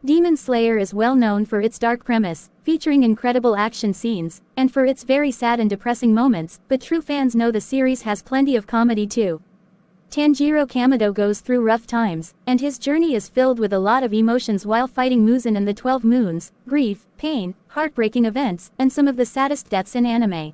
Demon Slayer is well known for its dark premise, featuring incredible action scenes, and for its very sad and depressing moments, but true fans know the series has plenty of comedy too. Tanjiro Kamado goes through rough times, and his journey is filled with a lot of emotions while fighting Muzan and the 12 Moons, grief, pain, heartbreaking events, and some of the saddest deaths in anime.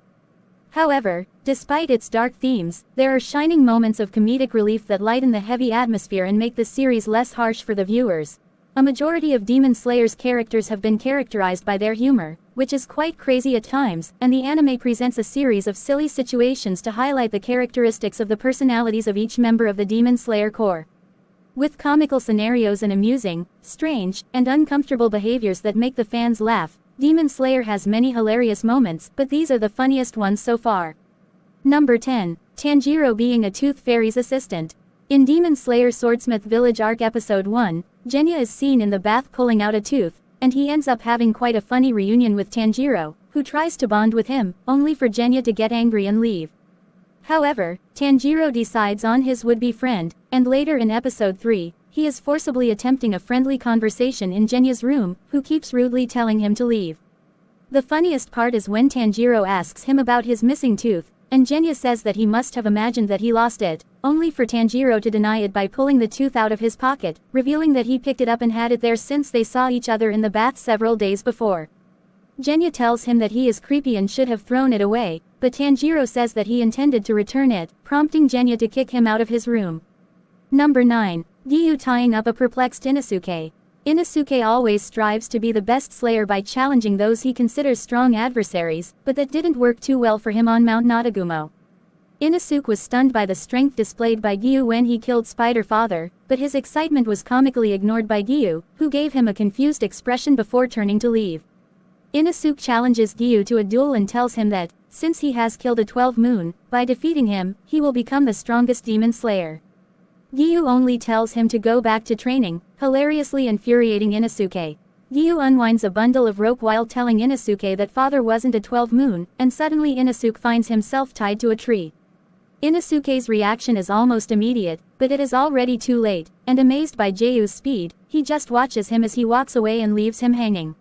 However, despite its dark themes, there are shining moments of comedic relief that lighten the heavy atmosphere and make the series less harsh for the viewers. A majority of Demon Slayer's characters have been characterized by their humor, which is quite crazy at times, and the anime presents a series of silly situations to highlight the characteristics of the personalities of each member of the Demon Slayer Corps. With comical scenarios and amusing, strange, and uncomfortable behaviors that make the fans laugh, Demon Slayer has many hilarious moments, but these are the funniest ones so far. Number 10. Tanjiro being a Tooth Fairy's assistant. In Demon Slayer Swordsmith Village Arc Episode 1, Genya is seen in the bath pulling out a tooth, and he ends up having quite a funny reunion with Tanjiro, who tries to bond with him, only for Genya to get angry and leave. However, Tanjiro decides on his would-be friend, and later in Episode 3, he is forcibly attempting a friendly conversation in Genya's room, who keeps rudely telling him to leave. The funniest part is when Tanjiro asks him about his missing tooth, and Genya says that he must have imagined that he lost it, only for Tanjiro to deny it by pulling the tooth out of his pocket, revealing that he picked it up and had it there since they saw each other in the bath several days before. Genya tells him that he is creepy and should have thrown it away, but Tanjiro says that he intended to return it, prompting Genya to kick him out of his room. Number 9. Giyu tying up a perplexed Inosuke. Inosuke always strives to be the best slayer by challenging those he considers strong adversaries, but that didn't work too well for him on Mount Nadagumo. Inosuke was stunned by the strength displayed by Giyu when he killed Spider Father, but his excitement was comically ignored by Giyu, who gave him a confused expression before turning to leave. Inosuke challenges Giyu to a duel and tells him that, since he has killed a 12 Moon, by defeating him, he will become the strongest demon slayer. Giyu only tells him to go back to training, hilariously infuriating Inosuke. Giyu unwinds a bundle of rope while telling Inosuke that Father wasn't a 12 Moon, and suddenly Inosuke finds himself tied to a tree. Inosuke's reaction is almost immediate, but it is already too late, and amazed by Giyu's speed, he just watches him as he walks away and leaves him hanging.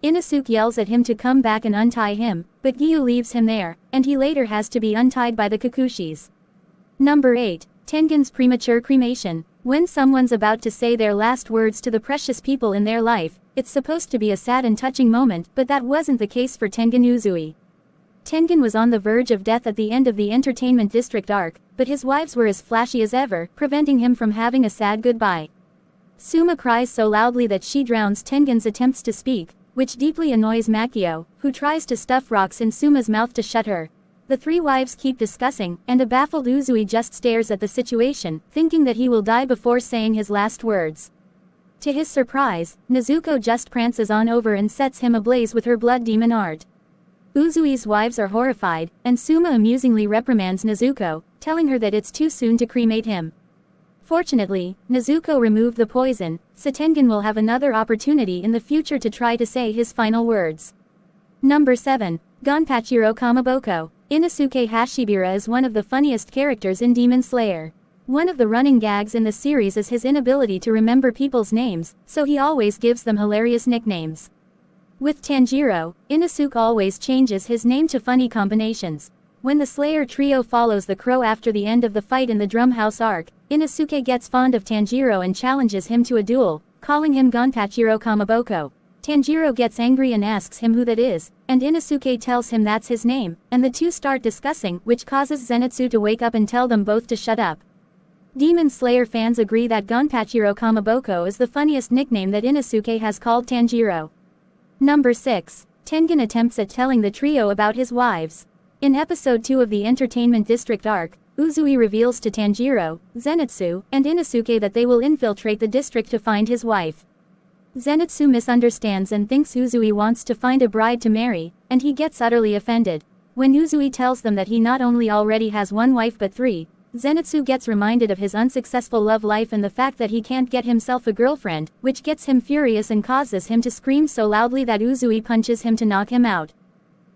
Inosuke yells at him to come back and untie him, but Giyu leaves him there, and he later has to be untied by the Kakushis. Number 8. Tengen's premature cremation. When someone's about to say their last words to the precious people in their life, it's supposed to be a sad and touching moment, but that wasn't the case for Tengen Uzui. Tengen was on the verge of death at the end of the Entertainment District arc, but his wives were as flashy as ever, preventing him from having a sad goodbye. Suma cries so loudly that she drowns Tengen's attempts to speak, which deeply annoys Makio, who tries to stuff rocks in Suma's mouth to shut her. The three wives keep discussing, and a baffled Uzui just stares at the situation, thinking that he will die before saying his last words. To his surprise, Nezuko just prances on over and sets him ablaze with her blood demon art. Uzui's wives are horrified, and Suma amusingly reprimands Nezuko, telling her that it's too soon to cremate him. Fortunately, Nezuko removed the poison, so Tengen will have another opportunity in the future to try to say his final words. Number 7. Gonpachiro Kamaboko. Inosuke Hashibira is one of the funniest characters in Demon Slayer. One of the running gags in the series is his inability to remember people's names, so he always gives them hilarious nicknames. With Tanjiro, Inosuke always changes his name to funny combinations. When the Slayer trio follows the crow after the end of the fight in the Drumhouse arc, Inosuke gets fond of Tanjiro and challenges him to a duel, calling him Gonpachiro Kamaboko. Tanjiro gets angry and asks him who that is, and Inosuke tells him that's his name, and the two start discussing, which causes Zenitsu to wake up and tell them both to shut up. Demon Slayer fans agree that Gonpachiro Kamaboko is the funniest nickname that Inosuke has called Tanjiro. Number 6. Tengen attempts at telling the trio about his wives. In episode 2 of the Entertainment District arc, Uzui reveals to Tanjiro, Zenitsu, and Inosuke that they will infiltrate the district to find his wife. Zenitsu misunderstands and thinks Uzui wants to find a bride to marry, and he gets utterly offended. When Uzui tells them that he not only already has one wife but three, Zenitsu gets reminded of his unsuccessful love life and the fact that he can't get himself a girlfriend, which gets him furious and causes him to scream so loudly that Uzui punches him to knock him out.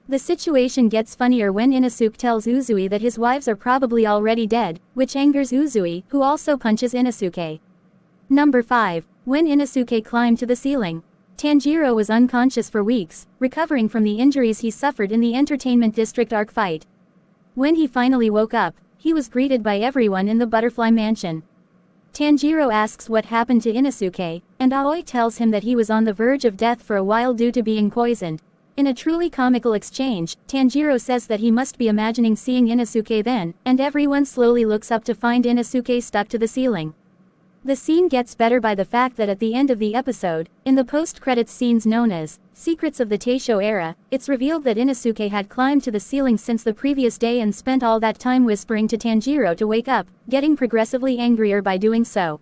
The situation gets funnier when Inosuke tells Uzui that his wives are probably already dead, which angers Uzui, who also punches Inosuke. Number 5. When Inosuke climbed to the ceiling. Tanjiro was unconscious for weeks, recovering from the injuries he suffered in the Entertainment District arc fight. When he finally woke up, he was greeted by everyone in the Butterfly Mansion. Tanjiro asks what happened to Inosuke, and Aoi tells him that he was on the verge of death for a while due to being poisoned. In a truly comical exchange, Tanjiro says that he must be imagining seeing Inosuke then, and everyone slowly looks up to find Inosuke stuck to the ceiling. The scene gets better by the fact that at the end of the episode, in the post-credits scenes known as Secrets of the Taisho Era, it's revealed that Inosuke had climbed to the ceiling since the previous day and spent all that time whispering to Tanjiro to wake up, getting progressively angrier by doing so.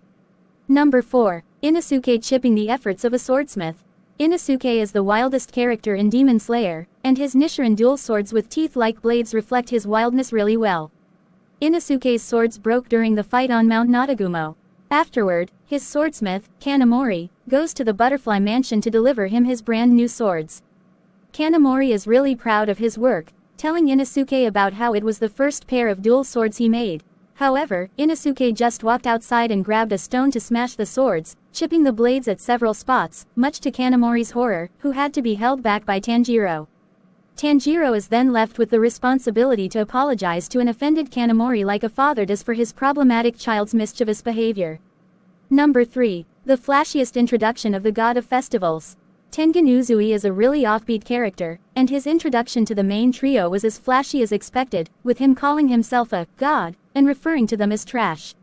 Number 4. Inosuke chipping the efforts of a swordsmith. Inosuke is the wildest character in Demon Slayer, and his Nichiren dual swords with teeth-like blades reflect his wildness really well. Inosuke's swords broke during the fight on Mount Natagumo. Afterward, his swordsmith, Kanamori, goes to the Butterfly Mansion to deliver him his brand new swords. Kanamori is really proud of his work, telling Inosuke about how it was the first pair of dual swords he made. However, Inosuke just walked outside and grabbed a stone to smash the swords, chipping the blades at several spots, much to Kanamori's horror, who had to be held back by Tanjiro. Tanjiro is then left with the responsibility to apologize to an offended Kanamori like a father does for his problematic child's mischievous behavior. Number 3. The flashiest introduction of the God of Festivals. Tengen Uzui is a really offbeat character, and his introduction to the main trio was as flashy as expected, with him calling himself a god, and referring to them as trash.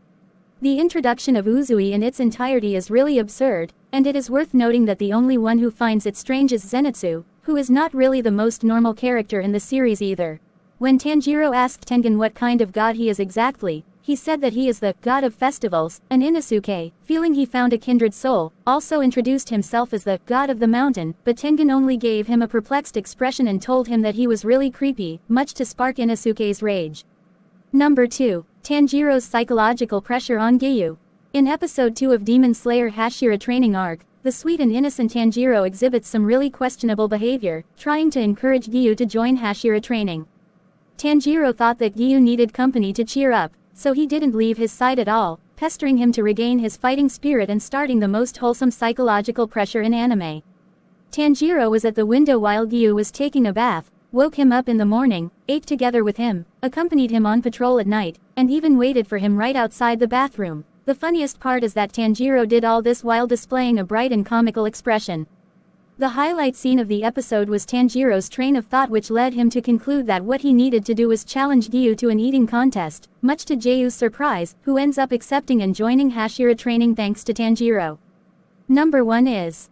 The introduction of Uzui in its entirety is really absurd, and it is worth noting that the only one who finds it strange is Zenitsu, who is not really the most normal character in the series either. When Tanjiro asked Tengen what kind of god he is exactly, he said that he is the God of Festivals, and Inosuke, feeling he found a kindred soul, also introduced himself as the God of the Mountain, but Tengen only gave him a perplexed expression and told him that he was really creepy, much to spark Inosuke's rage. Number 2. Tanjiro's psychological pressure on Giyu. In episode 2 of Demon Slayer Hashira Training Arc, the sweet and innocent Tanjiro exhibits some really questionable behavior, trying to encourage Giyu to join Hashira training. Tanjiro thought that Giyu needed company to cheer up, so he didn't leave his side at all, pestering him to regain his fighting spirit and starting the most wholesome psychological pressure in anime. Tanjiro was at the window while Giyu was taking a bath, woke him up in the morning, ate together with him, accompanied him on patrol at night, and even waited for him right outside the bathroom. The funniest part is that Tanjiro did all this while displaying a bright and comical expression. The highlight scene of the episode was Tanjiro's train of thought, which led him to conclude that what he needed to do was challenge Giyu to an eating contest, much to Jeyu's surprise, who ends up accepting and joining Hashira training thanks to Tanjiro. Number 1 is